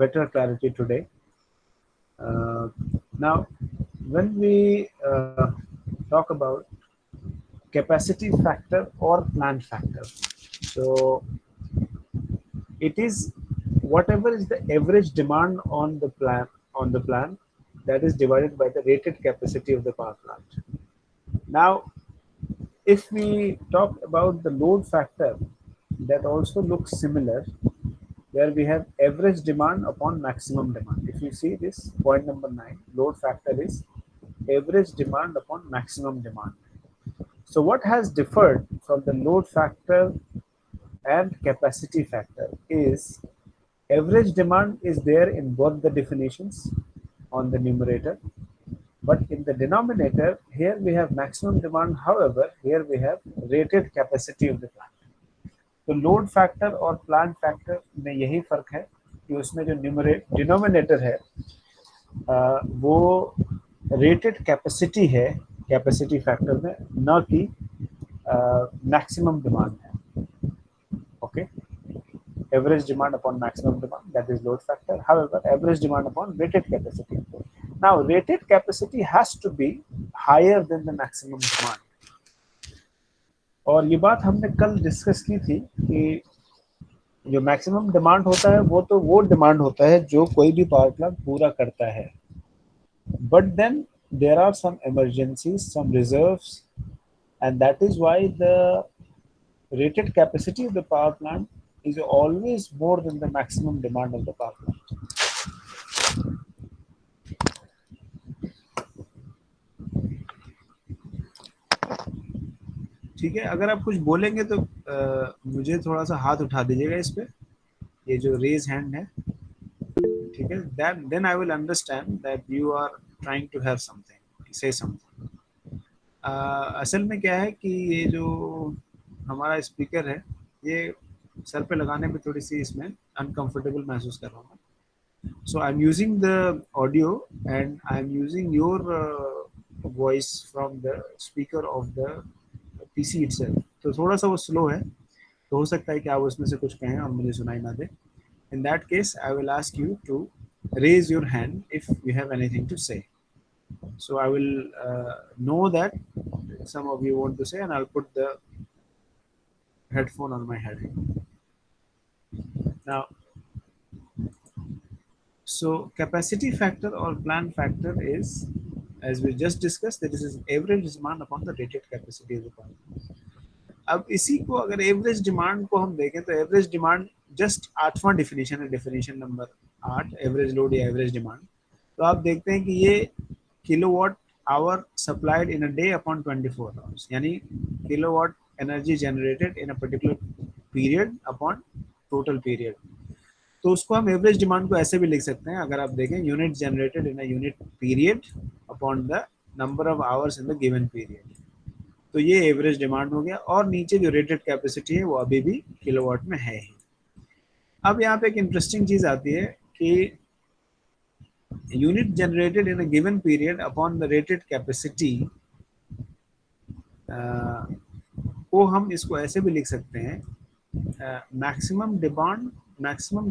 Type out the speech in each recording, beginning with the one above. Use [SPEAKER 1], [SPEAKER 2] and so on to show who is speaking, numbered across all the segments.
[SPEAKER 1] better clarity today. Now, when we talk about capacity factor or plant factor, so it is whatever is the average demand on the plant that is divided by the rated capacity of the power plant. Now, if we talk about the load factor, that also looks similar, where we have average demand upon maximum demand. If you see this point number 9, load factor is average demand upon maximum demand. So what has differed from the load factor and capacity factor is average demand is there in both the definitions on the numerator, but in the denominator here we have maximum demand. However, here we have rated capacity of the plant. तो load factor और plant factor में यही फर्क है कि उसमें जो denominator है वो रेटेड कैपेसिटी है कैपेसिटी फैक्टर में, न कि मैक्सिमम डिमांड है. Okay, average demand upon maximum demand, that is load factor. However, average demand upon rated capacity. Now, rated capacity has to be higher than the maximum demand. और ये बात हमने कल discuss की थी कि जो मैक्सिमम डिमांड होता है वो डिमांड होता है जो कोई भी पावर प्लांट पूरा करता है. But then there are some emergencies, some reserves, and that is why the rated capacity of the power plant is always more than the maximum demand of the power plant. ठीक है, अगर आप कुछ बोलेंगे तो मुझे थोड़ा सा हाथ उठा दीजिएगा इस पे, ये जो रेज हैंड है. ठीक है, then I will understand that you are trying to have something, say something. असल में क्या है कि ये जो हमारा स्पीकर है ये सर पे लगाने पे थोड़ी सी इसमें अनकंफर्टेबल महसूस कर रहा हूँ. So I'm using the audio and I'm using your voice from the speaker of the PC itself. तो थोड़ा सा वो स्लो है, तो हो सकता है कि आप उसमें से कुछ कहें और मुझे सुनाई ना दे. In that case, I will ask you to raise your hand if you have anything to say. So I will know that some of you want to say, and I'll put the headphone on my head. Now, so capacity factor or plant factor is, as we just discussed, that is average demand upon the rated capacity of the plant. अब इसी को अगर average demand को हम देखें तो average demand just 8वां definition है, डिफिनेशन नंबर 8, एवरेज लोड या एवरेज डिमांड. तो आप देखते हैं कि ये kilowatt hour supplied in a day upon 24 hours, यानी kilowatt energy generated in a particular period upon total period. तो उसको हम एवरेज डिमांड को ऐसे भी लिख सकते हैं, अगर आप देखें, unit generated in a unit period upon the number of hours in the given period. तो ये एवरेज डिमांड हो गया. और नीचे जो रेटेड कैपेसिटी है वो अभी भी किलोवाट में है ही. अब यहाँ पे एक इंटरेस्टिंग चीज आती है कि unit generated in a given period upon the rated capacity को हम इसको ऐसे भी लिख सकते हैं, maximum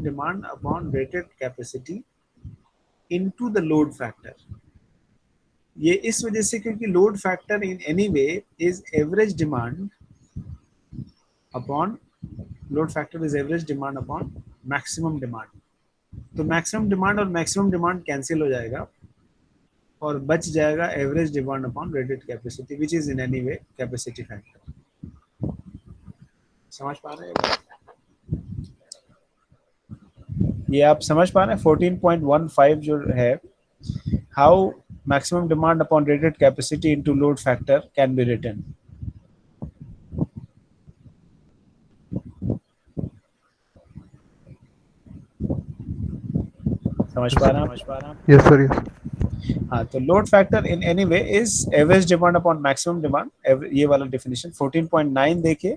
[SPEAKER 1] demand upon rated capacity into the load factor. ये इस वजह से क्योंकि load factor in any way is average demand upon maximum demand. तो मैक्सिमम डिमांड और मैक्सिमम डिमांड कैंसिल हो जाएगा और बच जाएगा average demand upon rated capacity, which is in any way capacity factor. समझ पा रहे हैं? ये आप समझ पा रहे हैं 14.15 जो है, how maximum demand upon rated capacity into load factor can be written. समझ पा रहे हैं?
[SPEAKER 2] Yes sir, yes.
[SPEAKER 1] हाँ, तो load factor in any way is average demand upon maximum demand. ये वाला डेफिनेशन 14.9 देखिए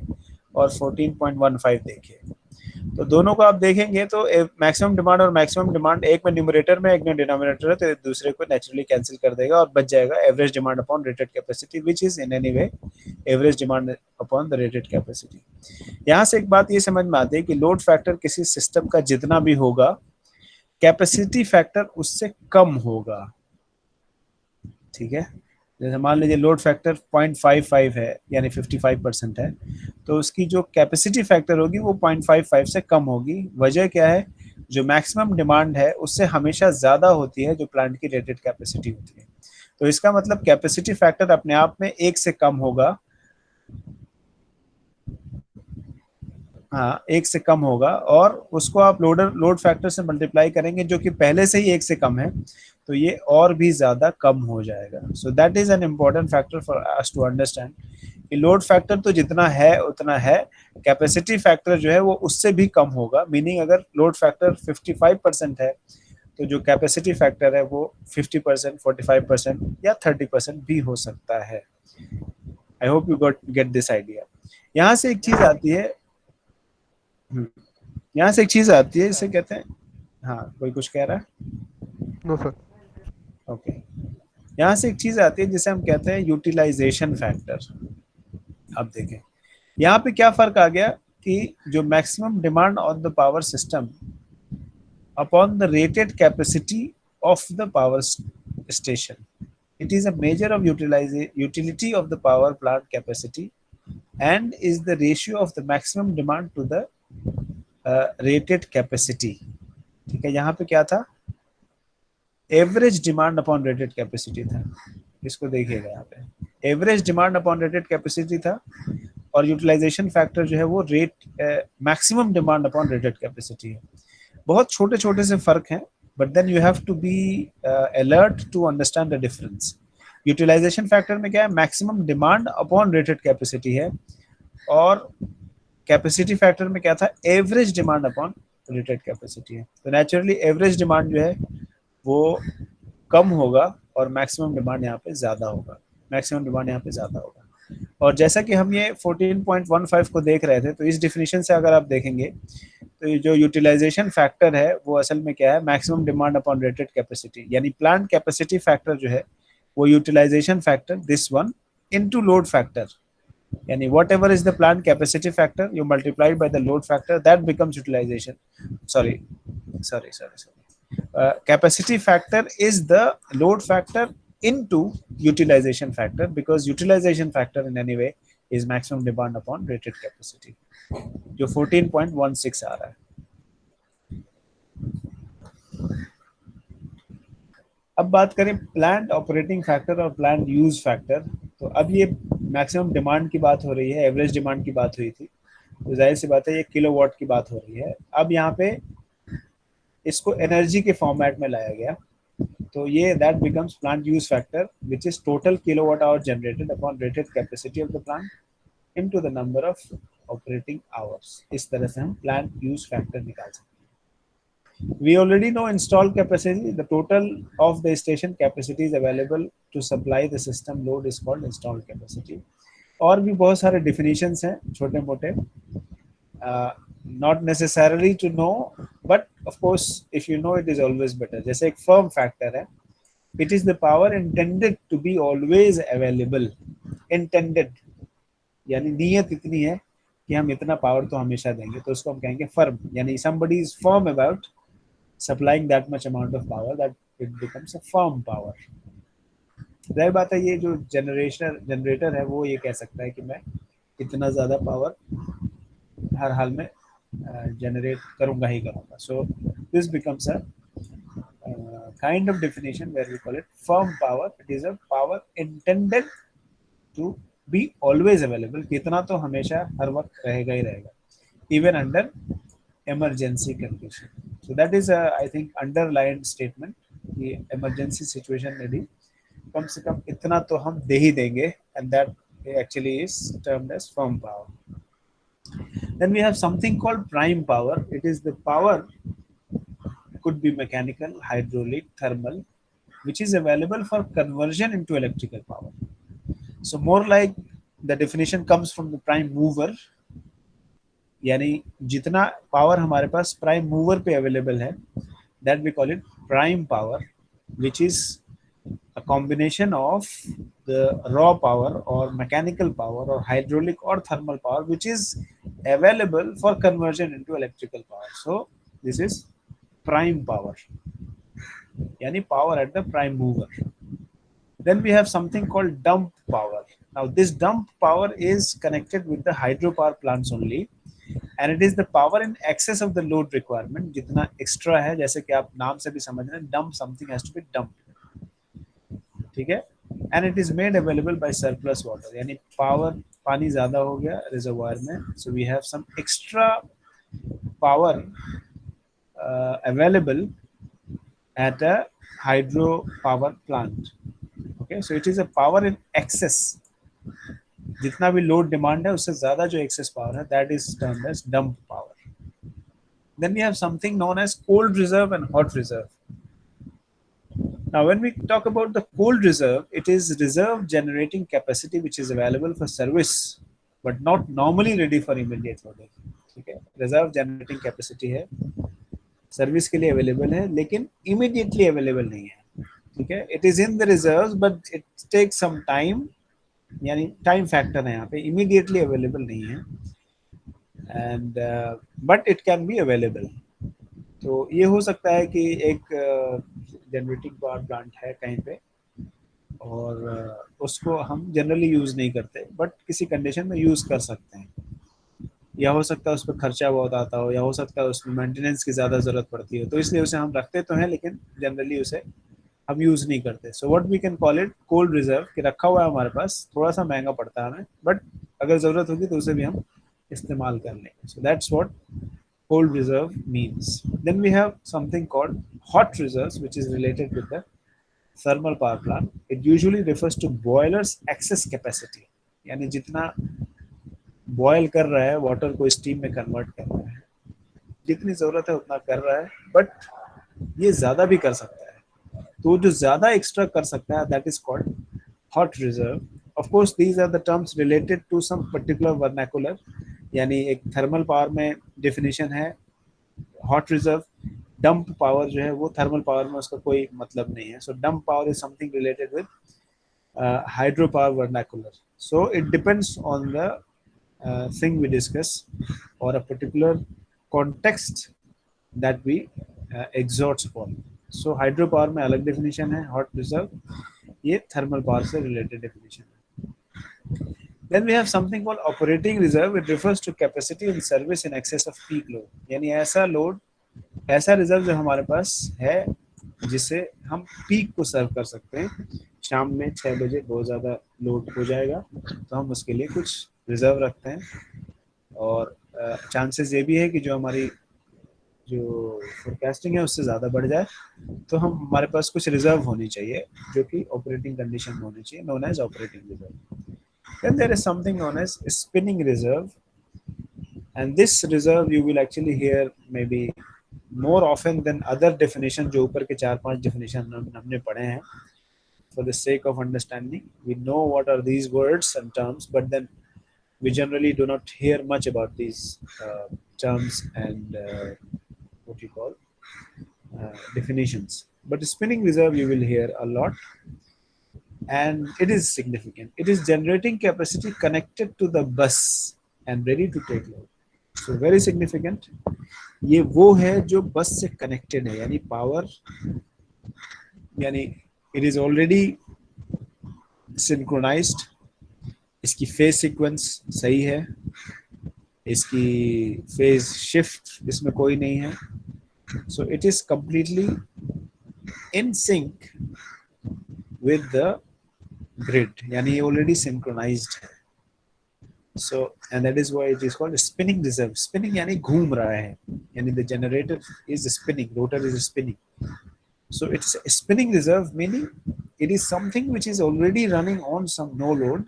[SPEAKER 1] और 14.15 देखिए. तो दोनों को आप देखेंगे तो मैक्सिमम डिमांड और मैक्सिमम डिमांड एक में न्यूमरेटर में एक में डिनोमिनेटर है, तो दूसरे को नेचुरली कैंसिल कर देगा और बच जाएगा average demand upon rated capacity, which is in any way average demand upon the rated capacity. यहाँ से एक बात ये समझ में आती है कि लोड फैक्टर किसी सिस्टम का जितना भी होगा, कैपेसिटी फैक्टर उससे कम होगा, ठीक है। जैसे मान लीजिए लोड फैक्टर 0.55 है यानी 55% है, तो उसकी जो कैपेसिटी फैक्टर होगी वो 0.55 से कम होगी। वजह क्या है, जो मैक्सिमम डिमांड है उससे हमेशा ज़्यादा होती है जो प्लांट की रेटेड कैपेसिटी होती है। तो इसका मतलब कैपेसिटी फैक्टर अपने आप में 1 से कम होगा, हाँ 1 से कम होगा, और उसको आप लोड फैक्टर से मल्टीप्लाई करेंगे जो कि पहले से ही 1 से कम है, तो ये और भी ज़्यादा कम हो जाएगा। So that is an important factor for us to understand कि लोड फैक्टर तो जितना है उतना है, कैपेसिटी फैक्टर जो है वो उससे भी कम होगा। मीनिंग अगर लोड फैक्टर 55% है तो जो कैपेसिटी फैक्टर है वो 50%, 45% या 30% भी हो सकता है। I hope you got get this idea. यहाँ से एक चीज आती है, यहाँ से एक चीज आती है, इसे कहते हैं, हाँ कोई कुछ कह रहा है,
[SPEAKER 2] नो सर।
[SPEAKER 1] ओके। यहाँ से एक चीज आती है जिसे हम कहते हैं यूटिलाइजेशन फैक्टर। अब देखें यहाँ पे क्या फर्क आ गया कि जो maximum demand on the power system upon the rated capacity of the power station, it is a measure of utility of the power plant capacity and is the ratio of the maximum demand to the rated capacity। ठीक है, यहाँ पे क्या था, average demand upon rated capacity था। इसको देखिएगा यहाँ पे average demand upon rated capacity था, और यूटिलाइजेशन फैक्टर जो है वो rate maximum demand upon rated capacity है। बहुत छोटे छोटे से फर्क हैं, but then you have to be alert to understand the difference. Utilisation factor में क्या है, maximum demand upon rated capacity है, और कैपेसिटी फैक्टर में क्या था, average demand upon rated capacity है। तो नेचुरली एवरेज डिमांड जो है वो कम होगा और मैक्सिमम डिमांड यहाँ पे ज़्यादा होगा, मैक्सिमम डिमांड यहाँ पे ज़्यादा होगा। और जैसा कि हम ये 14.15 को देख रहे थे, तो इस डिफिनीशन से अगर आप देखेंगे तो ये जो यूटिलाइजेशन फैक्टर है वो असल में क्या है, maximum demand upon rated capacity, यानी प्लांट कैपेसिटी फैक्टर जो है वो utilisation factor this one into load factor, यानी whatever is the plant capacity factor you multiplied by the load factor that becomes utilization, sorry capacity factor is the load factor into utilization factor, because utilization factor in any way is maximum demand upon rated capacity, जो 14.16 आ रहा है। अब बात करें plant operating factor और plant use factor, तो अब ये मैक्सिमम डिमांड की बात हो रही है, एवरेज डिमांड की बात हुई थी, तो जाहिर सी बात है ये किलोवाट की बात हो रही है। अब यहाँ पे इसको एनर्जी के फॉर्मेट में लाया गया, तो ये that becomes plant use factor which is total kilowatt hour generated upon rated capacity of the plant into the number of operating hours. इस तरह से हम प्लांट यूज फैक्टर निकाल सकते हैं। We already know installed capacity, the total of the station capacity is available to supply the system load is called installed capacity। और भी बहुत सारे definitions हैं छोटे मोटे, not necessarily to know, but of course if you know it is always better। जैसे एक firm factor है, it is the power intended to be always available। intended यानी नीयत इतनी है कि हम इतना पावर तो हमेशा देंगे, तो उसको हम कहेंगे फर्म, यानी somebody is firm about supplying that much amount of power that it becomes a firm power। जाहिर बात है ये जो जनरेटर है वो ये कह सकता है कि मैं इतना ज़्यादा पावर हर हाल में जनरेट करूँगा ही करूँगा। So this becomes a kind of definition where we call it firm power। it is a power intended to be always available, कितना तो हमेशा हर वक्त रहेगा ही रहेगा, even under emergency condition। so that is a I think underlined statement कि emergency situation में भी कम से कम इतना तो हम दे ही देंगे, and that actually is termed as firm power। then we have something called prime power। it is the power, could be mechanical, hydraulic, thermal, which is available for conversion into electrical power। so more like the definition comes from the prime mover, यानी जितना power हमारे पास prime mover पे available है, that we call it prime power, which is a combination of the raw power और mechanical power और hydraulic और thermal power which is available for conversion into electrical power। so this is prime power, yani power at the prime mover. Then we have something called dump power. Now this dump power is connected with the hydropower plants only, and it is the power in excess of the load requirement. जितना extra है, जैसे कि आप नाम से भी समझ रहे हैं, dump something has to be dumped, ठीक है? And it is made available by surplus water, यानी power, पानी ज़्यादा हो गया reservoir में, so we have some extra power available at a hydro power plant. Okay, so it is a power in excess. जितना भी लोड डिमांड है उससे ज्यादा जो एक्सेस पावर है, that is termed as dump power. Then we have something known as cold reserve and hot reserve. Now when we talk about the cold reserve, it is reserve generating capacity which is available for service but not normally ready for immediate loading. ठीक है, reserve generating capacity है, service के लिए available है लेकिन immediately available नहीं है, ठीक है? It is in the reserve but it takes some time, यानी टाइम फैक्टर है यहाँ पे, इमीडिएटली अवेलेबल नहीं है, and but it can be available. तो ये हो सकता है कि एक जनरेटिंग पावर प्लांट है कहीं पे और उसको हम जनरली यूज़ नहीं करते बट किसी कंडीशन में यूज़ कर सकते हैं, या हो सकता है उस पर खर्चा बहुत आता हो, या हो सकता है उसमें मेंटेनेंस की ज़्यादा ज़रूरत पड़ती हो, तो इसलिए उसे हम रखते तो हैं लेकिन जनरली उसे हम यूज़ नहीं करते. So what we can call it cold reserve, कि रखा हुआ है हमारे पास, थोड़ा सा महंगा पड़ता है हमें बट अगर ज़रूरत होगी तो उसे भी हम इस्तेमाल कर लेंगे. So that's what cold reserve means. Then we have something called hot reserves, which is related with the thermal power plant. It usually refers to boilers excess capacity, यानी जितना बॉयल कर रहा है वाटर को स्टीम में convert कर रहा है, जितनी जरूरत है उतना कर रहा है, बट ये ज्यादा भी कर सकता है, तो जो ज्यादा एक्स्ट्रा कर सकता है that is called hot reserve. Of course these are the terms related to some particular vernacular, यानी एक थर्मल पावर में डेफिनेशन है हॉट रिजर्व. डंप पावर जो है वो थर्मल पावर में उसका कोई मतलब नहीं है. So dump power is something related with hydro power vernacular. So it depends on the thing we discuss or a particular context that we exhorts upon. So hydropower में अलग definition है, hot reserve ये thermal power से related definition है. Then we have something called operating reserve. It refers to capacity in service in excess of peak load. यानी ऐसा load, ऐसा reserve जो हमारे पास है जिससे हम पीक को सर्व कर सकते हैं. शाम में 6 बजे बहुत ज़्यादा लोड हो जाएगा तो हम उसके लिए कुछ रिजर्व रखते हैं, और चांसेस ये भी है कि जो हमारी जो फोरकास्टिंग है उससे ज़्यादा बढ़ जाए, तो हम हमारे पास कुछ रिजर्व होनी चाहिए जो कि ऑपरेटिंग कंडीशन में होनी चाहिए, known as operating reserve. Then there is something known as spinning reserve, and this reserve you will actually hear maybe more often than other definition जो ऊपर के 4-5 डेफिनेशन हमने पढ़े हैं. For the sake of understanding, we know what are these words and terms, but then we generally do not hear much about these terms and what you call definitions. But spinning reserve you will hear a lot, and it is significant. It is generating capacity connected to the bus and ready to take load. So very significant. ये वो है जो बस से connected है, यानी power, यानी it is already synchronized, इसकी फेज सीक्वेंस सही है, इसकी फेज शिफ्ट इसमें कोई नहीं है. So it is completely in sync with the grid, यानी ऑलरेडी सिंक्रोनाइज्ड है. So and that is why it is called spinning reserve. Spinning यानी घूम रहा है, यानी the generator is spinning, rotor is spinning. So it's a spinning reserve, meaning it is something which is already running on some no load,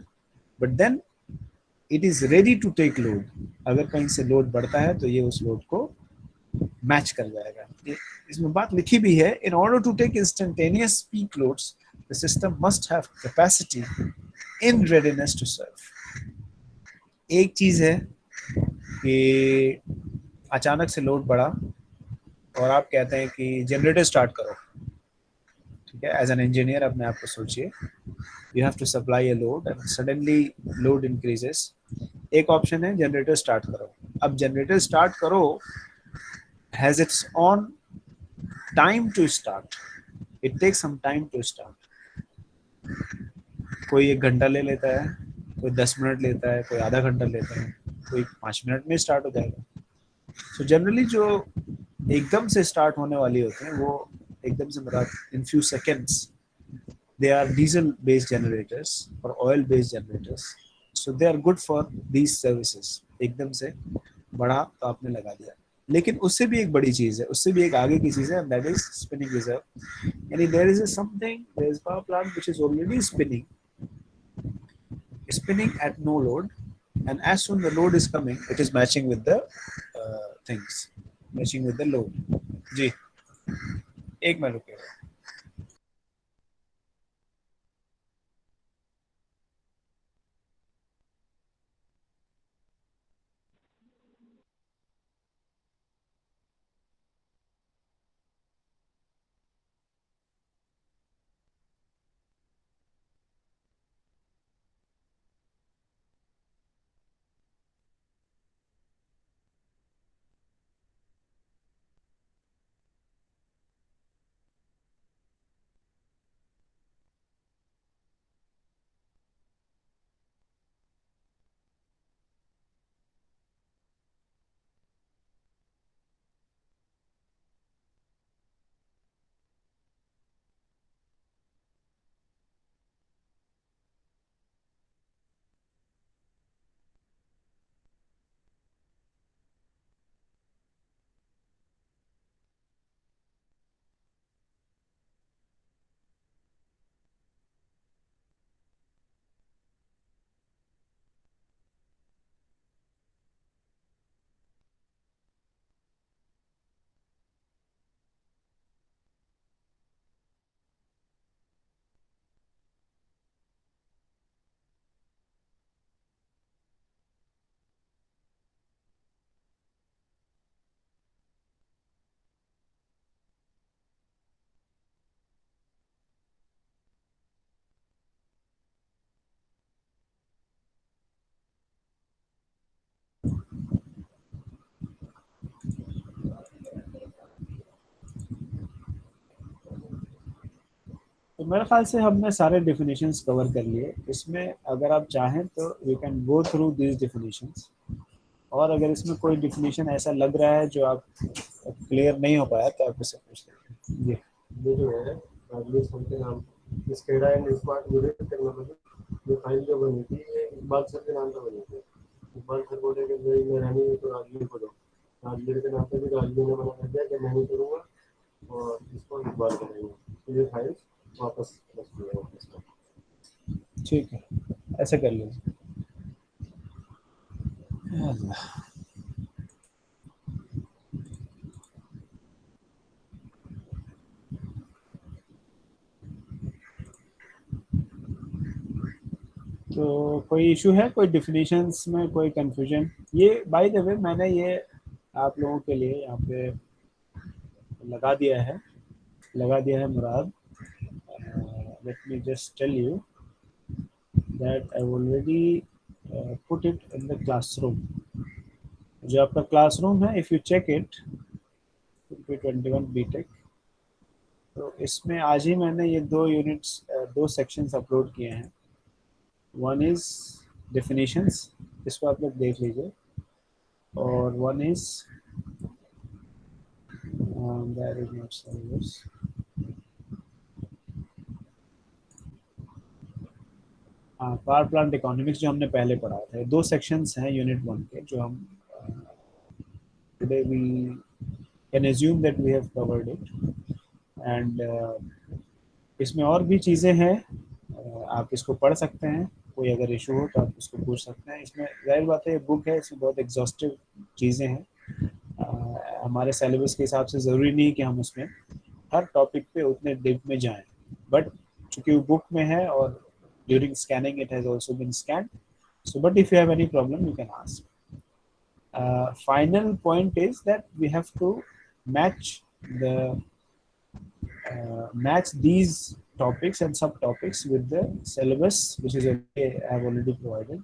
[SPEAKER 1] but then it is ready to take load. अगर कहीं से load बढ़ता है तो ये उस load को match कर जाएगा. इसमें बात लिखी भी है, in order to take instantaneous peak loads, the system must have capacity in readiness to serve. एक चीज है कि अचानक से लोड बढ़ा और आप कहते हैं कि जनरेटर स्टार्ट करो, ठीक है? एज एन इंजीनियर अपने आप को सोचिए, you have to supply a load and suddenly load increases. एक ऑप्शन है जनरेटर स्टार्ट करो. अब जनरेटर स्टार्ट करो has its own time to start. It takes some time to start. कोई 1 घंटा ले लेता है, कोई 10 मिनट लेता है, कोई आधा घंटा लेता है, कोई 5 मिनट में स्टार्ट हो जाएगा. सो जनरली जो एकदम से स्टार्ट होने वाली होते हैं वो एकदम से मतलब in few seconds, they are diesel based generators or oil based generators, so they are good for these services. एकदम से बढ़ा तो आपने लगा दिया. लेकिन उससे भी एक बड़ी चीज है, उससे भी एक आगे की चीज है, दैट इज स्पिनिंग रिजर्व. यानी there is something, there is power plant which is already spinning at no load, and as soon the load is coming it is matching with the things, matching with the load. जी, एक minute रुकिएगा. तो मेरे ख्याल से हमने सारे definitions cover कर लिए. इसमें अगर आप चाहें तो we can go through these definitions, और अगर इसमें कोई डिफिनेशन ऐसा लग रहा है जो आप क्लियर नहीं हो पाया तो आप इससे पूछ लीजिए. जी. ये जो है अगले समथिंग हम इस क्रीडा एंड स्मार्ट यूनिट टेक्नोलॉजी, ये फाइल जो बनी थी ये इकबाल सर के नाम पे बनी थी. इकबाल सर बोले कि मैं रहनी है तो राजवीर को दो. राजवीर के नाम पे भी राजवीर ने मना कर दिया कि मैं नहीं करूँगा और इसको इकबाल करेंगे. तो ये फाइल वापस रख दिया वापस. ठीक है, ऐसे कर लीजिए. तो कोई इशू है, कोई डिफिनेशंस में कोई कंफ्यूजन? ये बाय द वे मैंने ये आप लोगों के लिए यहाँ पे लगा दिया है, लगा दिया है Murad. Let me just tell you that I already put it in the classroom. जो आपका क्लासरूम है, if you check it, 21 BTech, तो इसमें आज ही मैंने ये 2 यूनिट्स, 2 सेक्शंस अपलोड किए हैं. वन इज़ डेफिनेशंस, इसको आप लोग देख लीजिए, और one is that is not service. हाँ, पावर प्लांट इकोनॉमिक्स जो हमने पहले पढ़ा था. 2 सेक्शंस हैं यूनिट 1 के जो हम today we can assume that we have covered it. And इसमें और भी चीज़ें हैं, आप इसको पढ़ सकते हैं. कोई अगर इशू हो तो आप उसको पूछ सकते हैं. इसमें जाहिर बात है बुक है, इसमें बहुत एग्जॉस्टिव चीज़ें हैं. हमारे सिलेबस के हिसाब से ज़रूरी नहीं कि हम उसमें हर टॉपिक पे उतने डीप में जाएं, बट चूंकि वो बुक में है और during scanning it has also been scanned. So, but if you have any problem, you can ask. Final point is that we have to match the match these topics and subtopics with the syllabus which is already I have already provided.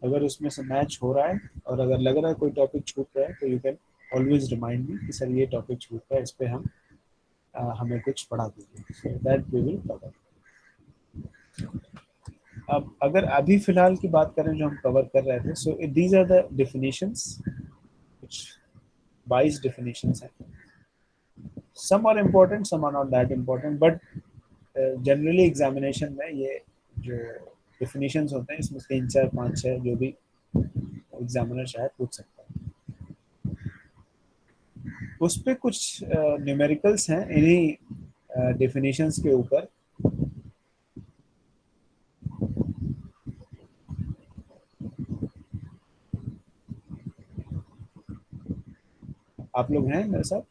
[SPEAKER 1] अगर उसमें से match हो रहा है और अगर लग रहा है कोई टॉपिक छूट रहा है तो you can always remind me कि सर ये टॉपिक छूट रहा है, इस पे हम हमें कुछ पढ़ा दीजिए, so that we will cover. अब अगर अभी फिलहाल की बात करें जो हम कवर कर रहे थे, so these are the definitions, कुछ 22 डेफिनेशंस हैं। Some are important, some are not that important, but generally examination में ये जो डेफिनेशंस होते हैं इसमें 3 4 5 6 जो भी एग्जामिनर शायद पूछ सकता है। उस पे कुछ न्यूमेरिकल्स हैं इन्हीं डेफिनेशंस के ऊपर। आप लोग हैं मेरे साथ?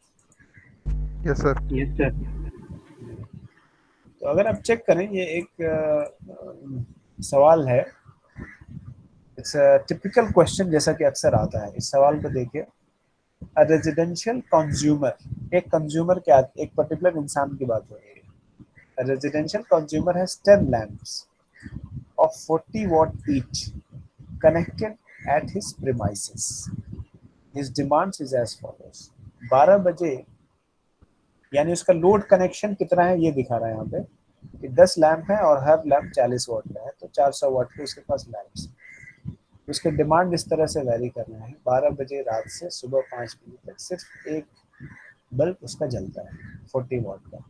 [SPEAKER 2] Yes sir.
[SPEAKER 1] Yes sir. तो अगर आप चेक करें, ये एक सवाल है, इट्स टिपिकल क्वेश्चन जैसा कि अक्सर आता है। इस सवाल को देखिए, अ रेजिडेंशियल कंज्यूमर, एक कंज्यूमर क्या, एक पर्टिकुलर इंसान की बात हो रही है। A residential consumer has 10 lamps of 40 watt each connected at his premises. His demands is as follows. 12 बजे, यानी उसका लोड कनेक्शन कितना है ये दिखा रहा है यहाँ पे कि 10 लैंप है और हर लैंप 40 वाट का है, तो 400 वाट के उसके पास लैंप्स। उसके डिमांड इस तरह से वैरी कर रहे हैं, 12 बजे रात से सुबह 5 बजे तक सिर्फ एक बल्ब उसका जलता है 40 वाट का।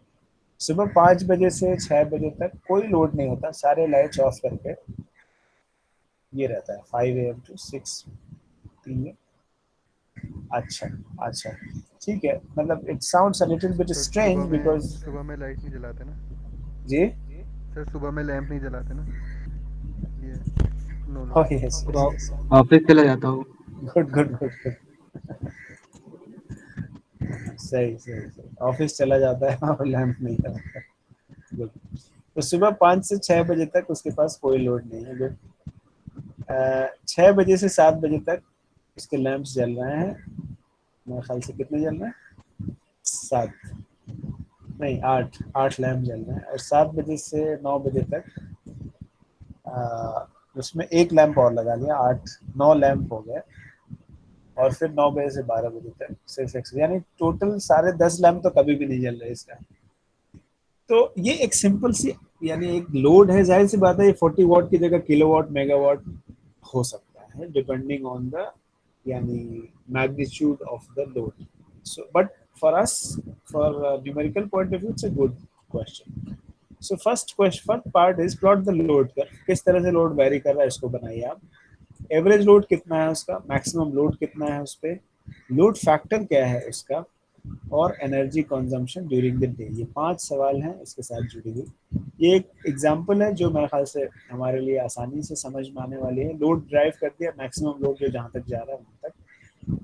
[SPEAKER 1] सुबह 5 बजे से 6 बजे तक कोई लोड नहीं होता, सारे लाइट्स ऑफ करके ये रहता है 5 AM to 6 PM। अच्छा, अच्छा, ठीक है, मतलब it sounds a little bit
[SPEAKER 2] sir
[SPEAKER 1] strange because.
[SPEAKER 2] सुबह में लाइट नहीं जलाते ना।
[SPEAKER 1] जी।
[SPEAKER 2] सर सुबह में लैंप नहीं जलाते ना, इसलिए नो
[SPEAKER 1] ओह
[SPEAKER 2] लोड।
[SPEAKER 1] यस
[SPEAKER 3] तो
[SPEAKER 1] यस यस।
[SPEAKER 3] ऑफिस चला जाता हूँ।
[SPEAKER 1] Good good good good. सही सही सही, ऑफिस चला जाता है और लैंप नहीं जलाता। गुड। तो सुबह 5 से 6 बजे तक उसके पास कोई लोड नहीं है। गुड। 6 बजे से 7 बजे तक उसके लैंप्स जल रहे हैं। मेरे ख्याल से कितने जल रहे हैं? 7, नहीं 8, 8 लैंप जल रहे हैं। और 7 बजे से 9 बजे तक उसमें एक लैंप और लगा लिया, 8 9 लैंप हो गए। और फिर 9 बजे से 12 बजे तक सिर्फ एक, यानी टोटल सारे 10 लैंप तो कभी भी नहीं जल रहे इसका। तो ये एक सिंपल सी, यानी एक लोड है, जाहिर सी बात है ये 40 वाट की जगह किलोवाट मेगावाट हो सकता है डिपेंडिंग ऑन द, यानी magnitude of the load. So but for us, for numerical point of view it's a good question. So first question, first part is plot the load कर, किस तरह से load very कर रहा है इसको बनाइए आप। एवरेज लोड कितना है उसका, मैक्सिमम लोड कितना है उस पर, लोड फैक्टर क्या है उसका, और energy consumption during the day. ये 5 सवाल हैं इसके साथ जुड़ी हुई। ये एक एग्जांपल है जो मेरे ख्याल से हमारे लिए आसानी से समझ में आने वाली है। लोड ड्राइव कर दिया, मैक्सिमम लोड जो जहाँ तक जा रहा है वहाँ तक,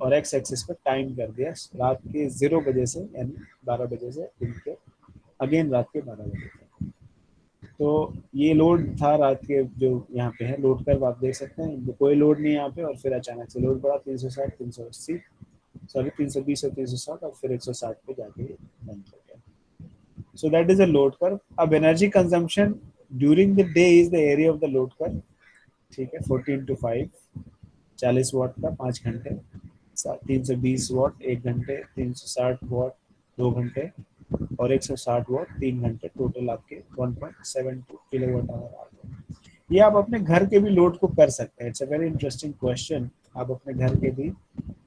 [SPEAKER 1] और एक्स एक्सिस पर टाइम कर दिया रात के 0 बजे से, यानी 12 बजे से दिन के अगेन रात के 12 बजे तक। तो ये लोड था रात के, जो यहाँ पे है लोड कर्व आप देख सकते हैं, कोई लोड नहीं यहाँ पे, और फिर अचानक से लोड बढ़ा 360 380, सॉरी 320 और 360, और फिर 160 पे जाके बंद हो गया। So that is a load curve. अब energy consumption during the day is the area of the load curve. ठीक है, 14 to 5, 40 वाट का 5 घंटे, 320 वाट 1 घंटे, 360 वाट 2 घंटे, और 160 वाट 3 घंटे, टोटल आपके 1.72 किलोवाट आवर आ गए। ये आप अपने घर के भी लोड को कर सकते हैं। It's a very interesting question. आप अपने घर के भी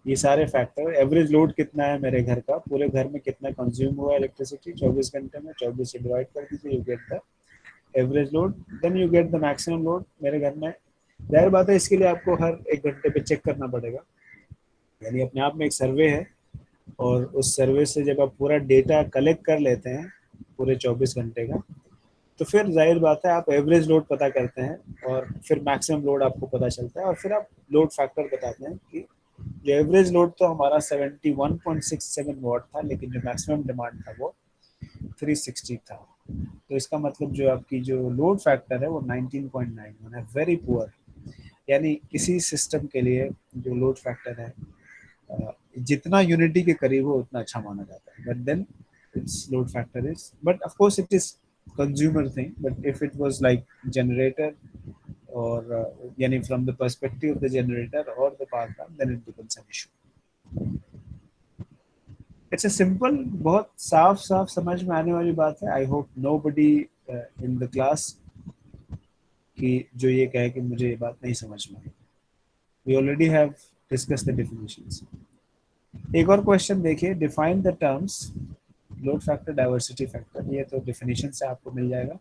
[SPEAKER 1] ये सारे फैक्टर, एवरेज लोड कितना है मेरे घर का, पूरे घर में कितना कंज्यूम हुआ इलेक्ट्रिसिटी 24 घंटे में, 24 से डिवाइड कर दीजिए, you get the average load, then you get the maximum load मेरे घर में। जाहिर बात है इसके लिए आपको हर 1 घंटे पे चेक करना पड़ेगा, यानी अपने आप में एक सर्वे है। और उस सर्वे से जब आप पूरा डेटा कलेक्ट कर लेते हैं पूरे 24 घंटे का, तो फिर जाहिर बात है आप एवरेज लोड पता करते हैं, और फिर मैक्सिमम लोड आपको पता चलता है, और फिर आप लोड फैक्टर बताते हैं कि जो एवरेज लोड तो हमारा 71.67 वाट था, लेकिन जो मैक्सिमम डिमांड था वो 360 था। तो इसका मतलब जो आपकी जो लोड फैक्टर है वो 19.91 है, वेरी पुअर। यानी किसी सिस्टम के लिए जो लोड फैक्टर है, जितना यूनिटी के करीब हो उतना अच्छा माना जाता है, but then its load factor is, but of course it is consumer thing, but if it was like generator, or yani from the perspective of the generator or the power plant, then it becomes an issue. It's a simple, बहुत साफ साफ समझ में आने वाली बात है. I hope nobody in the class कि जो ये कहे कि मुझे ये बात नहीं समझ में आई. We already have discuss the definitions. एक और क्वेश्चन देखिए, define the terms load factor, diversity factor. ये तो डेफिनेशन से आपको मिल जाएगा.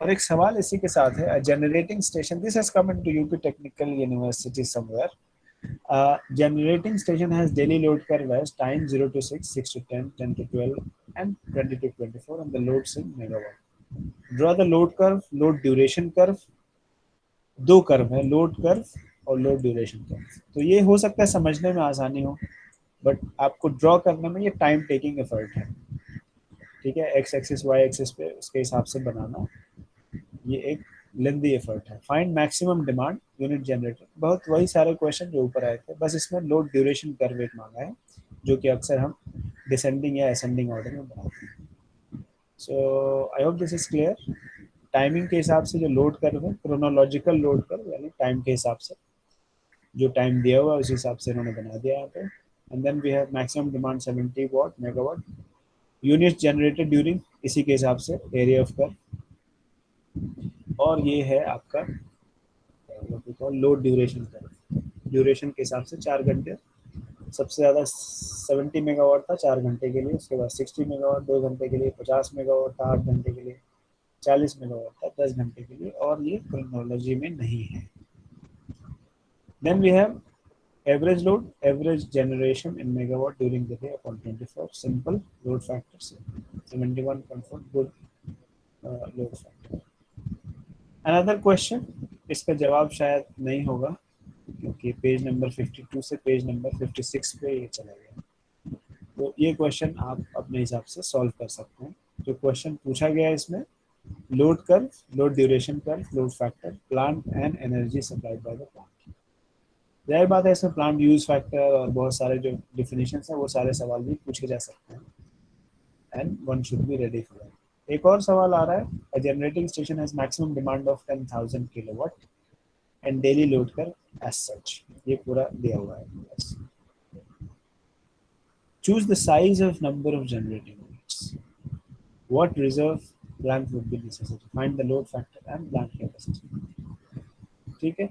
[SPEAKER 1] और एक सवाल इसी के साथ है, generating station, this has come into UP technical university somewhere. Generating station has daily load curve as time 0 to 6, 6 to 10, 10 to 12, and 20 to 24, and the loads in megawatt. Draw the load curve, load duration curve. दो curve है, load curve और load duration curve. तो ये हो सकता है समझने में आसानी हो, बट आपको ड्रॉ करने में ये टाइम टेकिंग एफर्ट है. ठीक है, एक्स एक्सिस वाई एक्सिस पे उसके हिसाब से बनाना ये एक लेंदी एफर्ट है. Find maximum demand unit generator. बहुत वही सारे क्वेश्चन जो ऊपर आए थे, बस इसमें लोड ड्यूरेशन कर्व एक मांगा है, जो कि अक्सर हम डिसेंडिंग या असेंडिंग ऑर्डर में बनाते हैं. So I hope this is clear. Timing के हिसाब से जो लोड कर्व है, क्रोनोलॉजिकल लोड कर्व, यानी टाइम के हिसाब से जो टाइम दिया हुआ है उस हिसाब से इन्होंने बना दिया यहाँ पे. And then we have maximum demand 70 watt megawatt, unit generated during, इसी के हिसाब से एरिया ऑफ कर्व. और ये है आपका लोड ड्यूरेशन कर्व. ड्यूरेशन के हिसाब से 4 घंटे, सबसे ज़्यादा 70 मेगावाट था 4 घंटे के लिए, उसके बाद 60 मेगावाट 2 घंटे के लिए, 50 मेगावाट था 8 घंटे के लिए, 40 मेगावाट था 10 घंटे के लिए, और ये क्रोनोलॉजी में नहीं है. Then we have average load, average generation in megawatt during the day upon 24. Simple load factor 71.4, good load factor. Another question, इसका जवाब शायद नहीं होगा क्योंकि पेज नंबर 52 से पेज नंबर 56 पे ये चला गया. तो ये क्वेश्चन आप अपने हिसाब से सॉल्व कर सकते हैं. जो क्वेश्चन पूछा गया है इसमें, load curve, load duration curve, load factor, plant and energy supplied by the plant. जाहिर बात है इसमें प्लांट यूज फैक्टर और बहुत सारे जो डिफिनेशंस हैं वो सारे सवाल भी पूछे जा सकते हैं, and one should be ready for that. एक और सवाल आ रहा है, a generating station has maximum demand of 10,000 kilowatt and daily load curve as such. ये पूरा दिया हुआ है. yes. Choose the size of number of generating units. What reserve plant would be necessary? Find the load factor and plant capacity. ठीक है,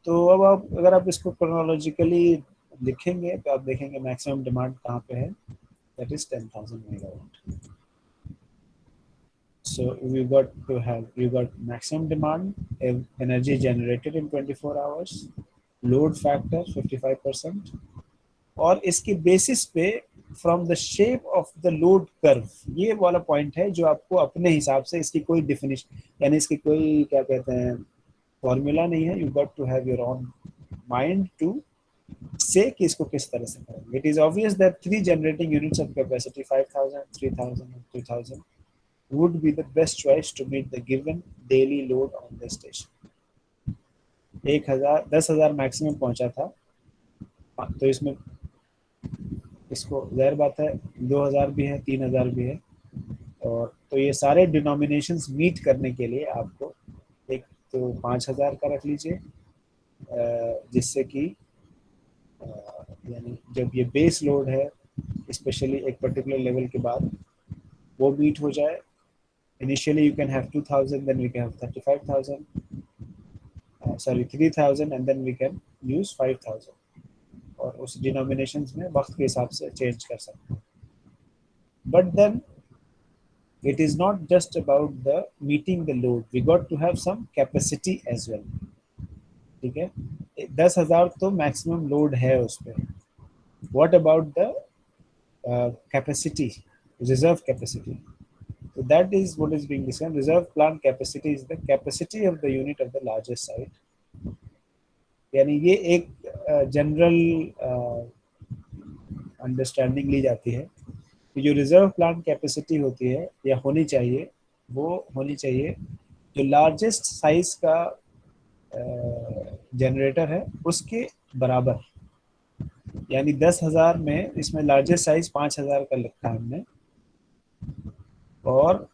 [SPEAKER 1] तो अब आप अगर आप इसको क्रोनोलॉजिकली लिखेंगे तो आप देखेंगे मैक्सिमम डिमांड कहाँ पे है, that is 10,000 megawatt. So you got maximum demand, energy generated in 24 hours, load factor 55%, और इसके बेसिस पे from the shape of the load curve. ये वाला पॉइंट है जो आपको अपने हिसाब से, इसकी कोई डिफिनेशन यानी इसकी कोई क्या कहते हैं फॉर्मूला नहीं है. You got to have your own mind to say कि इसको किस तरह से करेंगे. It is obvious that 3 generating units of capacity 5,000, 3,000 and 2,000 would be the best choice to meet the given daily load on the station. 10,000 maximum पहुंचा था, तो इसमें इसको जाहिर बात है 2,000 भी है 3,000 भी है, और तो ये सारे डिनोमिनेशंस मीट करने के लिए आपको एक तो 5,000 का रख लीजिए, जिससे कि यानी जब ये बेस लोड है स्पेशली एक पर्टिकुलर लेवल के बाद वो मीट हो जाए. Initially you can have 2,000, then we can have 35,000, sorry 3,000, and then we can use 5,000, और उस डिनोमिनेशंस में वक्त के हिसाब से चेंज कर सकते हैं. But then it is not just about the meeting the load, we got to have some capacity as well. ठीक है, 10,000 तो मैक्सिमम लोड है उस पर. What about the capacity, reserve capacity? So that is what is being discussed. Reserve plant capacity is the capacity of the unit of the largest site. यानी ये एक general understanding ली जाती है कि जो रिजर्व प्लांट कैपेसिटी होती है या होनी चाहिए, वो होनी चाहिए जो लार्जेस्ट साइज का जनरेटर है उसके बराबर. यानी 10,000 में इसमें लार्जेस्ट साइज 5,000 का लिखा है हमने, और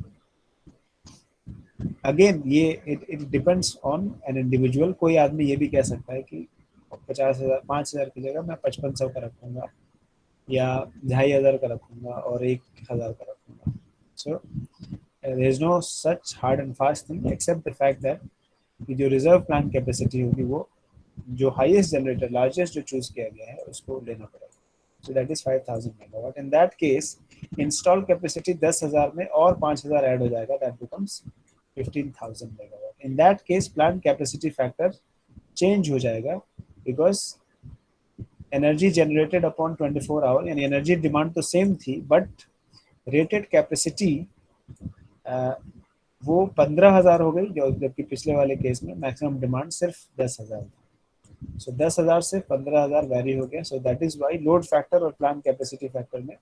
[SPEAKER 1] अगेन ये it depends on an individual. कोई आदमी ये भी कह सकता है कि 50,000 5,000 की जगह मैं 5500 का रखूंगा, या 2,500 का रखूंगा और 1,000 का रखूंगा. So there is no such hard and fast thing except the fact that कि जो रिजर्व प्लान कैपेसिटी होगी वो जो हाईएस्ट जनरेटर लार्जेस्ट जो चूज किया गया है उसको लेना पड़ेगा. So that is 5,000 megawatt. In that case install capacity 10,000 में और 5,000 ऐड हो जाएगा. That becomes 15,000 megawatt. In that case plant capacity factor change हो जाएगा because energy generated upon 24 our यानी एनर्जी डिमांड तो सेम थी बट रेटेड कैपेसिटी वो 15,000 हो गई जो जबकि पिछले वाले केस में मैक्सिमम डिमांड सिर्फ 10,000 थी. सो 10,000 से 15,000 वेरी हो गया. So that is why load factor और प्लान कैपेसिटी फैक्टर में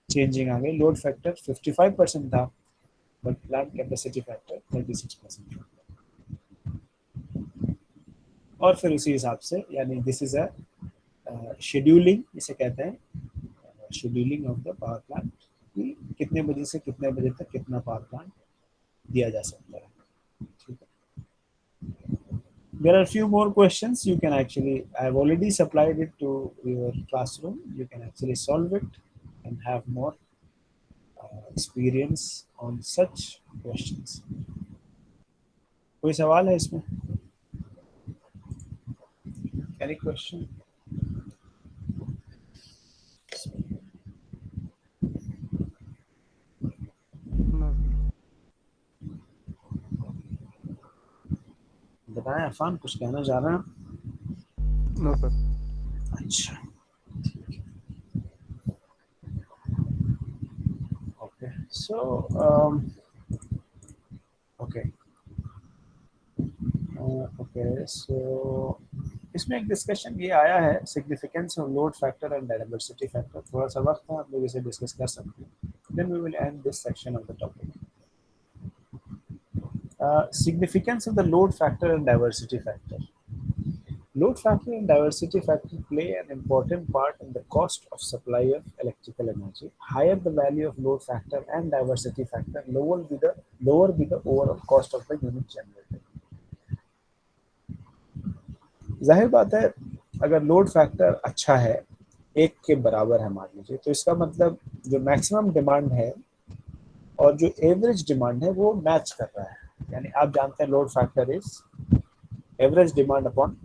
[SPEAKER 1] चेंजिंग आ गई. लोड फैक्टर 55% था बट प्लान कैपेसिटी फैक्टर 36% था. और फिर उसी हिसाब से यानी दिस इज अ शेड्यूलिंग इसे कहते हैं. Scheduling of the power plant कि कितने बजे से कितने बजे तक कितना पावर प्लांट दिया जा सकता है. ठीक है. There are few more questions you can actually, I've already supplied it to your classroom. You can actually solve it and have more experience on such questions. कोई सवाल है इसमें? Any question?
[SPEAKER 2] No sir.
[SPEAKER 1] बताएं अफान कुछ कहना चाह रहे हैं?
[SPEAKER 2] No sir.
[SPEAKER 1] अच्छा. Okay. So okay. Okay. So इसमें एक डिस्कशन ये आया है significance of load factor and diversity factor. थोड़ा सा वक्त है आप लोग इसे डिस्कस कर सकते हैं. Then we will end this section of the topic. Significance of the load factor and diversity factor. Load factor and diversity factor play an important part in the cost of supply of electrical energy. Higher the value of load factor and diversity factor, lower be the overall cost of the unit generated. जाहिर बात है अगर load factor अच्छा है एक के बराबर है मान लीजिए तो इसका मतलब जो मैक्सिमम डिमांड है और जो एवरेज डिमांड है वो मैच कर रहा है. यानी आप जानते हैं load factor is average demand upon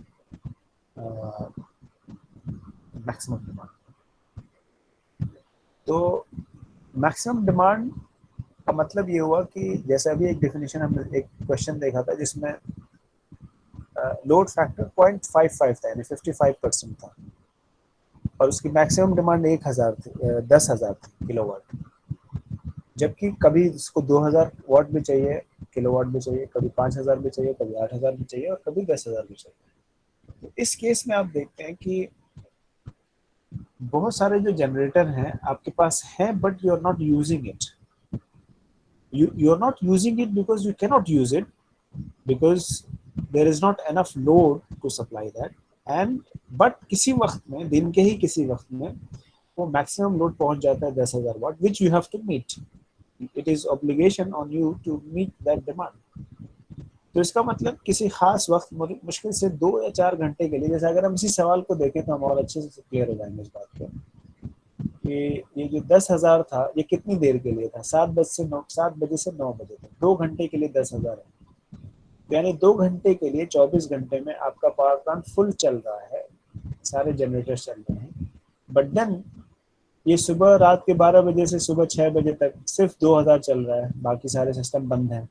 [SPEAKER 1] maximum demand. तो मैक्सिमम डिमांड का मतलब ये हुआ कि जैसे अभी एक डेफिनेशन हमने एक क्वेश्चन देखा था जिसमें लोड फैक्टर 0.55 था यानी 55% था और उसकी मैक्सिमम डिमांड 1,000 थी 10,000 थी किलोवाट. जबकि कभी इसको 2,000 वाट भी चाहिए किलोवाट भी चाहिए कभी 5,000 भी चाहिए कभी 8,000 भी चाहिए और कभी 10,000 भी चाहिए. तो इस केस में आप देखते हैं कि बहुत सारे जो जनरेटर हैं आपके पास हैं but you are not using it. you are not using it because you cannot use it because there is not enough load to supply that. And but किसी वक्त में दिन के ही किसी वक्त में वो मैक्सिमम लोड पहुंच जाता है 10,000 watt which you have to meet. It is obligation on you to meet that demand. तो इसका मतलब किसी खास वक्त मुश्किल से 2 या 4 घंटे के लिए जैसे अगर हम इसी सवाल को देखें तो हम और अच्छे से क्लियर हो जाएंगे इस बात पे कि ये जो 10,000 था ये कितनी देर के लिए था. 7 बजे से 9 बजे तक 2 घंटे के लिए 10,000 है. यानी 2 घंटे के लिए 24 घंटे में आपका पावर प्लांट फुल चल रहा है सारे जनरेटर चल रहे हैं. बट देन ये सुबह रात के 12 बजे से सुबह 6 बजे तक सिर्फ 2,000 चल रहा है बाकी सारे सिस्टम बंद हैं.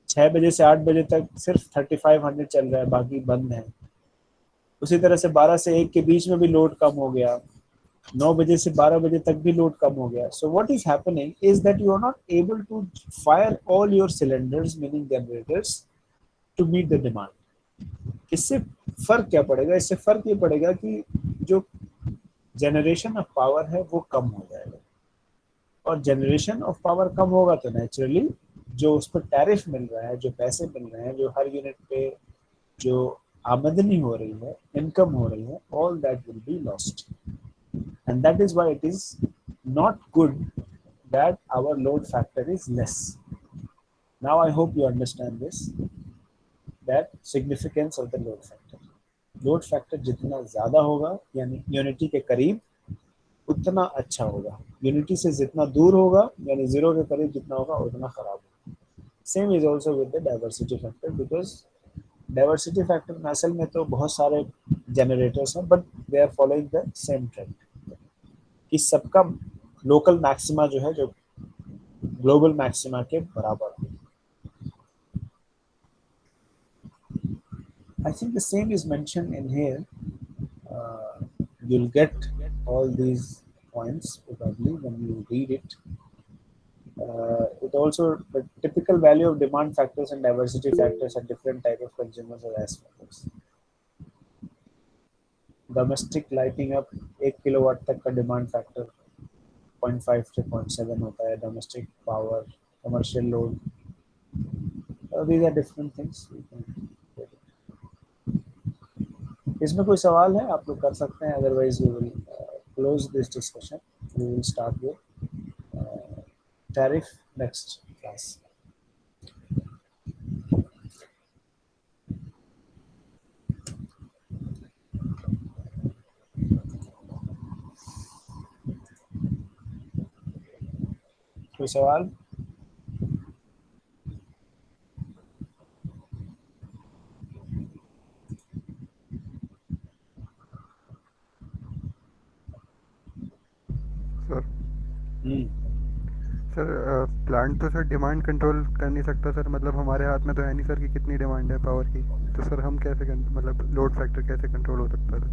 [SPEAKER 1] 6 बजे से 8 बजे तक सिर्फ 3,500 चल रहा है बाकी बंद है. उसी तरह से 12 से 1 के बीच में भी लोड कम हो गया. 9 बजे से 12 बजे तक भी लोड कम हो गया. So what is happening is that you are not able to fire all your cylinders meaning generators to meet the demand. इससे फर्क क्या पड़ेगा? इससे फर्क ये पड़ेगा कि जो जनरेशन ऑफ पावर है वो कम हो जाएगा और जनरेशन ऑफ पावर कम होगा तो नेचुरली जो उस पर टैरिफ मिल रहा है जो पैसे मिल रहे हैं जो हर यूनिट पे जो आमदनी हो रही है इनकम हो रही है all that will be lost. And that is why it is not good that our load factor is less. Now I hope you understand this, that significance of the load factor. Load factor जितना ज़्यादा होगा यानी unity के करीब उतना अच्छा होगा। Unity से जितना दूर होगा, यानी जीरो के करीब जितना होगा, उतना खराब होगा। Same is also with the diversity factor, because diversity factor में असल में तो बहुत सारे जनरेटर्स हैं, but they are following the same trend कि सबका लोकल मैक्सिमा जो है, जो ग्लोबल मैक्सिमा के बराबर है। I think the same is mentioned in here. Uh, you'll get all these points probably when you read it. It also the typical value of demand factors and diversity factors are different type of consumers or as factors. Domestic lighting up 1 kilowatt तक का demand factor 0.5 से 0.7 होता है। Domestic power, commercial load, these are different things. इसमें कोई सवाल है आप लोग कर सकते हैं, otherwise we will close this discussion. We will start with tariff next class. कोई सवाल?
[SPEAKER 2] सर
[SPEAKER 1] हम्म,
[SPEAKER 2] सर प्लांट तो सर डिमांड कंट्रोल कर नहीं सकता सर, मतलब हमारे हाथ में तो है नहीं सर कि कितनी डिमांड है पावर की। तो सर हम कैसे मतलब लोड फैक्टर कैसे कंट्रोल हो सकता है सर?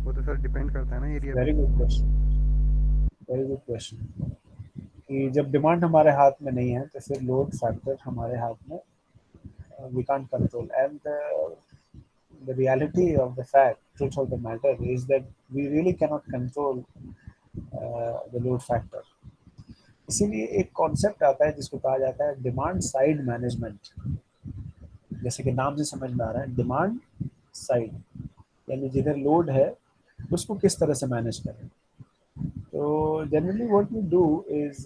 [SPEAKER 2] वो तो सर डिपेंड करता है ना एरिया पे।
[SPEAKER 1] Very good question, very good question. कि जब डिमांड हमारे हाथ में नहीं है तो फिर लोड फैक्टर हमारे हाथ में, we can't control. And the reality of the fact, truth of the matter is that we really cannot control the load factor. इसीलिए एक कॉन्सेप्ट आता है जिसको कहा जाता है डिमांड साइड मैनेजमेंट। जैसे कि नाम से समझ में आ रहा है, डिमांड साइड यानी जिधर लोड है उसको किस तरह से मैनेज करें। तो generally what we do is,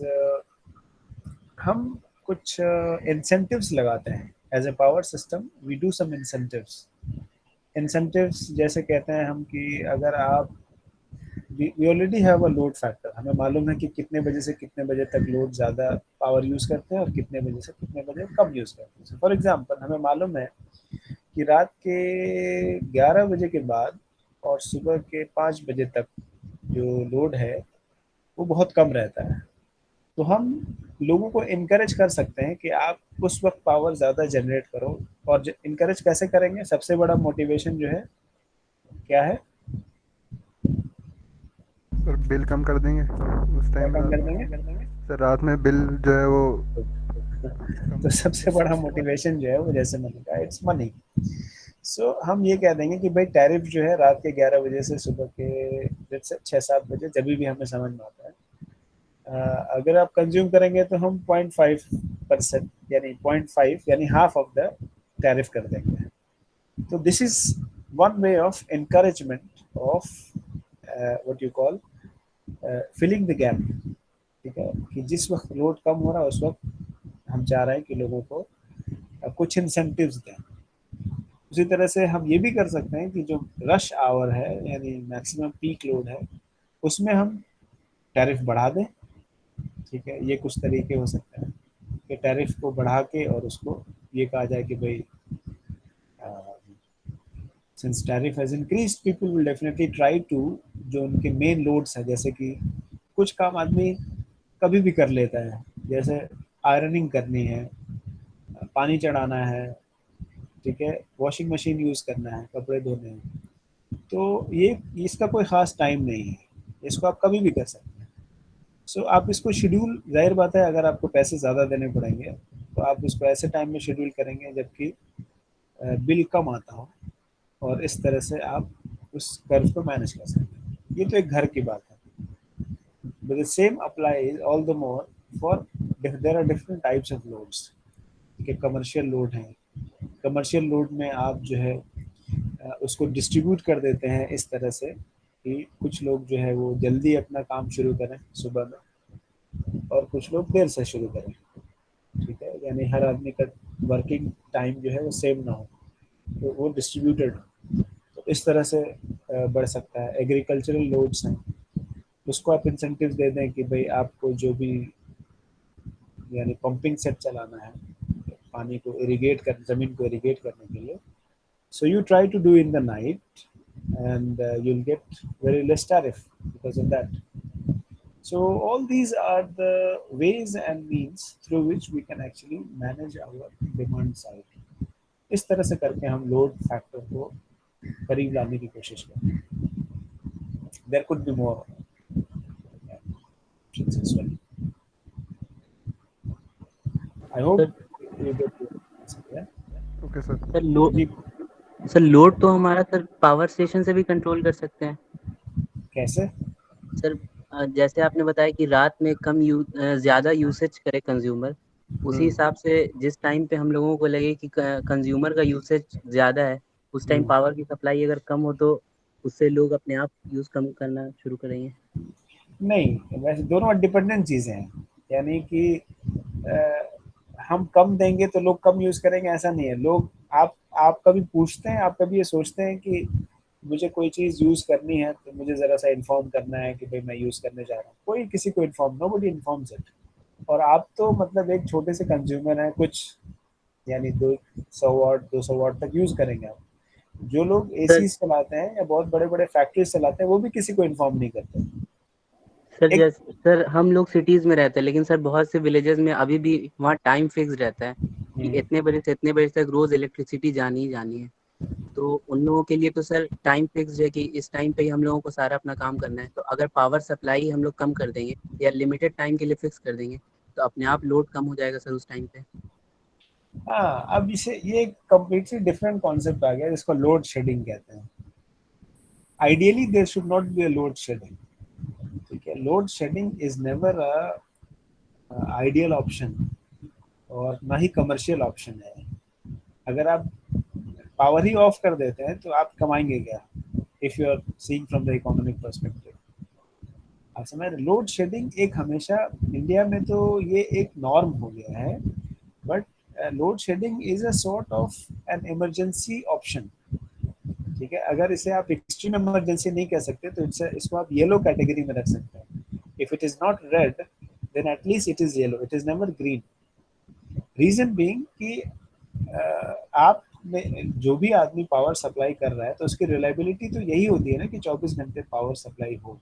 [SPEAKER 1] हम कुछ इंसेंटिव्स लगाते हैं as a power system. We do some incentives. Incentives जैसे कहते हैं हम कि अगर आप, we already have a load factor, हमें मालूम है कि कितने बजे से कितने बजे तक लोड ज़्यादा पावर यूज़ करते हैं और कितने बजे से कितने बजे कम यूज़ करते हैं। फॉर एग्जांपल हमें मालूम है कि रात के 11 बजे के बाद और सुबह के 5 बजे तक जो लोड है वो बहुत कम रहता है। तो हम लोगों को इनकरेज कर सकते हैं कि आप उस वक्त पावर ज़्यादा जनरेट करो। और इनकरेज कैसे करेंगे? सबसे बड़ा मोटिवेशन जो है क्या है?
[SPEAKER 2] सर बिल कम कर देंगे उस
[SPEAKER 1] क्या
[SPEAKER 2] टाइम
[SPEAKER 1] कम
[SPEAKER 2] रात
[SPEAKER 1] कर
[SPEAKER 2] में।
[SPEAKER 1] देंगे?
[SPEAKER 2] सर रात में बिल जो है वो
[SPEAKER 1] तो
[SPEAKER 2] कम।
[SPEAKER 1] सबसे बड़ा मोटिवेशन जो है वो, जैसे मैंने कहा, इट्स मनी। सो हम ये कह देंगे कि भाई टैरिफ जो है रात के 11 बजे से सुबह के जैसे 6-7 बजे, जब भी हमें समझ में आता है, अगर आप कंज्यूम करेंगे तो हम 0.5% यानी 0.5 यानी हाफ ऑफ द टैरिफ कर देंगे। तो this is one way of encouragement of what you call filling the gap. ठीक है, कि जिस वक्त लोड कम हो रहा है उस वक्त हम चाह रहे हैं कि लोगों को कुछ इंसेंटिव्स दें। उसी तरह से हम ये भी कर सकते हैं कि जो रश आवर है यानी मैक्सिमम पीक लोड है उसमें हम टैरिफ बढ़ा दें। ठीक है, ये कुछ तरीके हो सकते हैं कि टैरिफ को बढ़ा के और उसको ये कहा जाए कि भाई, since tariff has increase people will definitely try to, जो उनके मेन लोड्स हैं, जैसे कि कुछ काम आदमी कभी भी कर लेता है, जैसे आयरनिंग करनी है, पानी चढ़ाना है, ठीक है, वॉशिंग मशीन यूज़ करना है, कपड़े धोने हैं। तो ये इसका कोई ख़ास टाइम नहीं है, इसको आप कभी भी कर सकते हैं। सो आप इसको शेड्यूल, जाहिर बात है अगर आपको पैसे ज़्यादा देने पड़ेंगे तो आप इसको ऐसे टाइम में शेड्यूल करेंगे जबकि बिल कम आता हो, और इस तरह से आप उस कर्व को मैनेज कर सकते हैं। ये तो एक घर की बात है। But the same applies all the more for, there are different types of loads कि कमर्शियल लोड है। कमर्शियल लोड में आप जो है उसको डिस्ट्रीब्यूट कर देते हैं इस तरह से कि कुछ लोग जो है वो जल्दी अपना काम शुरू करें सुबह में और कुछ लोग देर से शुरू करें। ठीक है, यानी हर आदमी का वर्किंग टाइम जो है वो सेम ना हो, तो वो डिस्ट्रीब्यूटेड हो। तो इस तरह से बढ़ सकता है। एग्रीकल्चरल लोड्स हैं, उसको आप इंसेंटिव दे दें कि भाई आपको जो भी यानी पंपिंग सेट चलाना है पानी को इरिगेट कर ज़मीन को इरिगेट करने के लिए, so you try to do in the night and you'll get very less tariff because of that. So all these are the ways and means through which we can actually manage our demand side. इस तरह से करके हम load factor को करीब लाने की कोशिश करें. There could be more options as well. I hope
[SPEAKER 3] sir
[SPEAKER 1] you get the answer. Yeah?
[SPEAKER 2] Okay sir.
[SPEAKER 3] Sir लो
[SPEAKER 1] जी,
[SPEAKER 3] सर लोड तो हमारा सर पावर स्टेशन से भी कंट्रोल कर सकते हैं
[SPEAKER 1] कैसे?
[SPEAKER 3] सर। जैसे आपने बताया कि रात में ज़्यादा यूसेज करे कंज्यूमर, उसी
[SPEAKER 1] हम्म,
[SPEAKER 3] हिसाब से जिस टाइम पे हम लोगों को लगे कि कंज्यूमर का यूसेज ज़्यादा है, उस टाइम
[SPEAKER 1] हम्म.
[SPEAKER 3] पावर की सप्लाई अगर कम हो तो उससे लोग अपने आप यूज़ कम करना शुरू करेंगे।
[SPEAKER 1] नहीं, वैसे दोनों डिपेंडेंट चीज़ें हैं. यानी कि अ, हम कम देंगे तो लोग कम यूज़ करेंगे ऐसा नहीं है. लोग आप कभी पूछते हैं, आप कभी ये सोचते हैं कि मुझे कोई चीज़ यूज़ करनी है तो मुझे ज़रा सा इन्फॉर्म करना है कि भाई मैं यूज़ करने जा रहा हूँ. कोई किसी को इन्फॉर्म, नोबडी इन्फॉर्म्स इट. और आप तो मतलब एक छोटे से कंज्यूमर हैं, कुछ यानी 200 वाट 200 वाट तक यूज़ करेंगे आप. जो लोग
[SPEAKER 3] सर
[SPEAKER 1] एसी चलाते हैं या बहुत बड़े बड़े फैक्ट्रीज चलाते हैं वो भी किसी को इन्फॉर्म नहीं करते.
[SPEAKER 3] सर
[SPEAKER 1] एक
[SPEAKER 3] जैसे सर हम लोग सिटीज में रहते हैं, लेकिन सर बहुत से विलेजेस में अभी भी वहाँ टाइम फिक्स रहता है कि
[SPEAKER 1] हम्म,
[SPEAKER 3] इतने बजे से इतने बजे तक रोज इलेक्ट्रिसिटी जानी ही जानी है। तो उन लोगों के लिए तो सर टाइम फिक्स है कि इस टाइम पे ही हम लोगों को सारा अपना काम करना है। तो अगर पावर सप्लाई हम लोग कम कर देंगे या लिमिटेड टाइम के लिए फिक्स कर देंगे तो अपने आप लोड कम हो जाएगा सर उस टाइम पे।
[SPEAKER 1] हाँ, अब इसे ये कम्प्लीटली डिफरेंट कॉन्सेप्ट आ गया जिसको लोड शेडिंग कहते हैं. Ideally there should not be a load shedding. ठीक है, load shedding is never a ideal option और ना ही कमर्शियल ऑप्शन है. अगर आप पावर ही ऑफ कर देते हैं तो आप कमाएंगे क्या if you are seeing from the economic perspective. आप समझ रहे, लोड शेडिंग एक हमेशा इंडिया में तो ये एक नॉर्म हो गया है. But load shedding is a sort of an emergency option. ठीक है, अगर इसे आप एक्सट्रीम इमरजेंसी नहीं कह सकते तो इसको आप येलो कैटेगरी में रख सकते हैं. If it is not red then at least it is yellow, it is never green. Reason being कि आप में जो भी आदमी पावर सप्लाई कर रहा है तो उसकी रिलायबिलिटी तो यही होती है ना कि 24 घंटे पावर सप्लाई हो.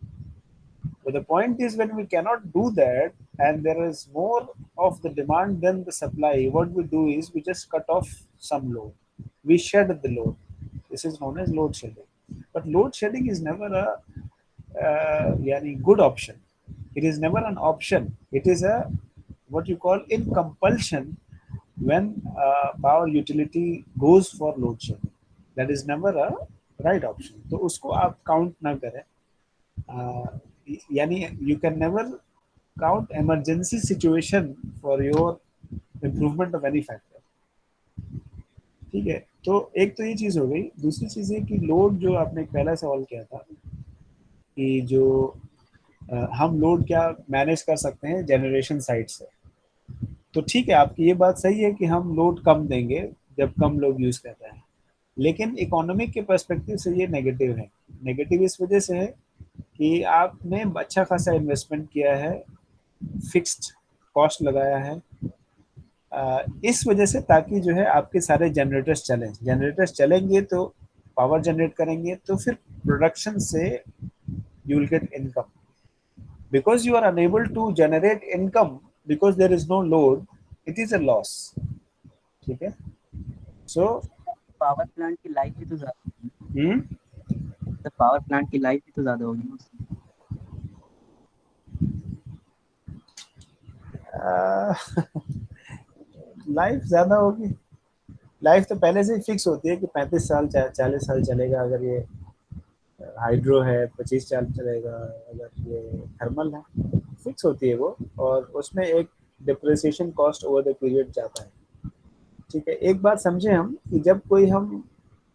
[SPEAKER 1] But the point is when we cannot do that and there is more of the demand than the supply, what we do is we just cut off some load. We shed the load. This is known as load shedding. But load shedding is never a yani good option. It is never an option. It is a what you call in compulsion when power utility goes for load shedding. That is never a right option. तो उसको आप count ना करें. uh, यानी you can never count emergency situation for your improvement of any factor. ठीक है, तो एक तो ये चीज हो गई. दूसरी चीज है कि लोड जो आपने पहला सवाल किया था कि जो हम लोड क्या मैनेज कर सकते हैं जनरेशन साइड से. तो ठीक है, आपकी ये बात सही है कि हम लोड कम देंगे जब कम लोग यूज कर रहे हैं. लेकिन इकोनॉमिक के पर्सपेक्टिव से ये नेगेटिव है. नेगेटिव इस वजह से है कि आपने अच्छा खासा इन्वेस्टमेंट किया है, फिक्स्ड कॉस्ट लगाया है इस वजह से ताकि जो है आपके सारे जनरेटर्स चलेंगे तो पावर जनरेट करेंगे तो फिर प्रोडक्शन से you will get income. Because you are unable to generate income because there is no load, it is a loss. ठीक है, सो
[SPEAKER 3] पावर प्लांट की लाइफ भी तो ज्यादा,
[SPEAKER 1] हम्म.
[SPEAKER 3] सर पावर प्लांट की लाइफ भी तो ज्यादा होगी ना उससे।
[SPEAKER 1] लाइफ ज्यादा होगी. लाइफ तो पहले से ही फिक्स होती है कि 35 साल 40 साल चलेगा. अगर ये हाइड्रो है 25 साल चलेगा, अगर ये थर्मल है फिक्स होती है वो. और उसमें एक depreciation cost over the period जाता है. ठीक है, एक बात समझे हम कि जब कोई हम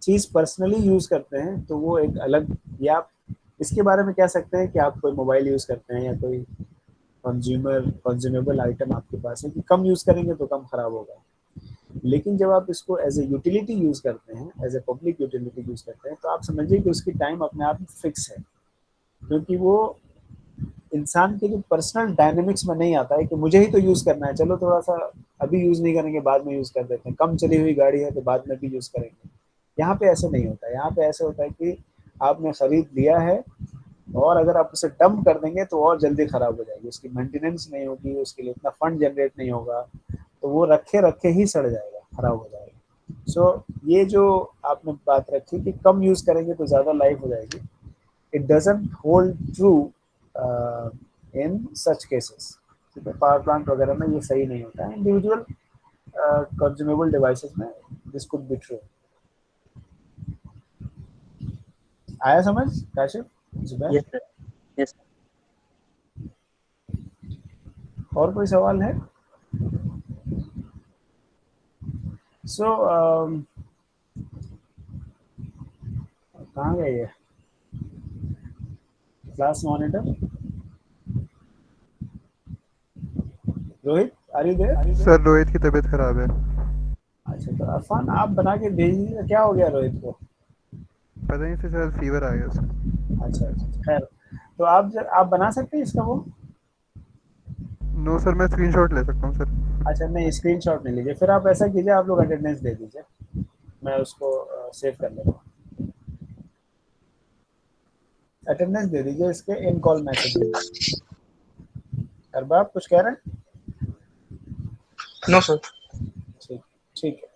[SPEAKER 1] चीज़ पर्सनली यूज़ करते हैं तो वो एक अलग, या आप इसके बारे में कह सकते हैं कि आप कोई मोबाइल यूज़ करते हैं या कोई कंज्यूमेबल आइटम आपके पास है कि कम यूज़ करेंगे तो कम खराब होगा. लेकिन जब आप इसको एज ए यूटिलिटी यूज़ करते हैं, as a public utility use करते हैं तो आप समझिए कि उसकी टाइम अपने आप में फिक्स है. क्योंकि वो इंसान के जो पर्सनल डायनेमिक्स में नहीं आता है कि मुझे ही तो यूज करना है, चलो थोड़ा सा अभी यूज नहीं करेंगे, बाद में यूज कर देते हैं, कम चली हुई गाड़ी है तो बाद में भी यूज करेंगे। यहाँ पे ऐसे नहीं होता है, यहाँ पे ऐसे होता है कि आपने खरीद लिया है और अगर आप उसे डंप कर देंगे तो और जल्दी खराब हो जाएगी, उसकी मेंटेनेंस नहीं होगी, उसके लिए इतना फंड जनरेट नहीं होगा, तो वो रखे रखे ही सड़ जाएगा, खराब हो जाएगा। ये जो आपने बात रखी कि कम यूज करेंगे तो ज्यादा लाइफ हो जाएगी, it doesn't hold true in such cases। Power plant वगैरह में ये सही नहीं होता है, इंडिविजुअल कंज्यूमेबल डिवाइसेस में दिस कुड बी ट्रू। आया समझ Kashif, Zubair?
[SPEAKER 3] Yes sir. Yes.
[SPEAKER 1] और कोई सवाल है? सो कहाँ गए ये class monitor? Rohit, are you there?
[SPEAKER 2] Sir Rohit की तबीयत खराब है।
[SPEAKER 1] अच्छा, तो अरफान आप बना के भेज दीजिए, क्या हो गया रोहित को?
[SPEAKER 2] पता नहीं से शायद फीवर आ गया उसे।
[SPEAKER 1] अच्छा अच्छा, खैर, तो आप बना सकते हैं इसका वो?
[SPEAKER 2] नो सर, मैं स्क्रीनशॉट ले सकता हूँ सर।
[SPEAKER 1] अच्छा नहीं, स्क्रीनशॉट नहीं लीजिए, फिर आप ऐसा कीजिए, आप लोग अटेंडेंस दे दीजिए, मैं उसको सेव कर लेता हूँ। अटेंडेंस दे दीजिए इसके, इन कॉल मैसेज दे दीजिए। अरबाब कुछ कह रहे हैं?
[SPEAKER 4] No sir.
[SPEAKER 1] ठीक, ठीक है।